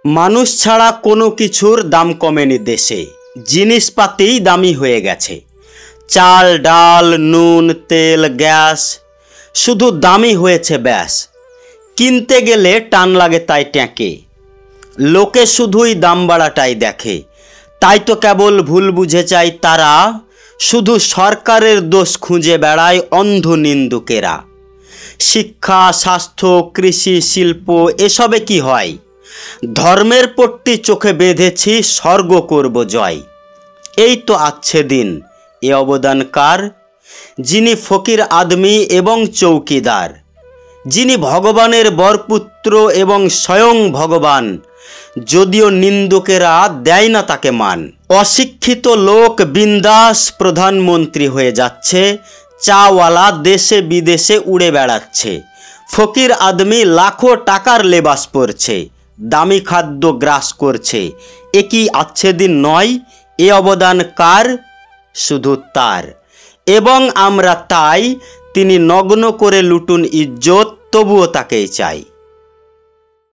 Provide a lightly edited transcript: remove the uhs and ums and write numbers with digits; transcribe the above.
মানুষ ছাড়া কোনো কিছুর দাম কমেনি দেশে, জিনিসপাতি দামি হয়ে গেছে। চাল ডাল নুন তেল গ্যাস শুধু দামি হয়েছে ব্যাস। কিনতে গেলে টান লাগে তাই ট্যাঁকে, লোকে শুধুই দাম বাড়াটাই দেখে। তাই তো কেবল ভুল বুঝে চাই তারা, শুধু সরকারের দোষ খুঁজে বেড়ায় অন্ধ নিন্দুকেরা। শিক্ষা স্বাস্থ্য কৃষি শিল্প এসবে কি হয়, ধর্মের পট্টি চোখে বেঁধেছি স্বর্গ করব জয়। এই তো আছে দিন, এ অবদান কার? যিনি ফকির আদমি এবং চৌকিদার, যিনি ভগবানের বরপুত্র এবং স্বয়ং ভগবান, যদিও নিন্দুকেরা দেয় না তাকে মান। অশিক্ষিত লোক বিন্দাস প্রধানমন্ত্রী হয়ে যাচ্ছে, চাওয়ালা দেশে বিদেশে উড়ে বেড়াচ্ছে। ফকির আদমি লাখো টাকার লেবাস পরছে, দামি খাদ্য গ্রাস করছে। এ কি আছে দিন নয়? এ অবদান কার? শুধু তার। এবং আমরা তাই তিনি নগ্ন করে লুটুন ইজ্জত, তবুও তাকেই চাই।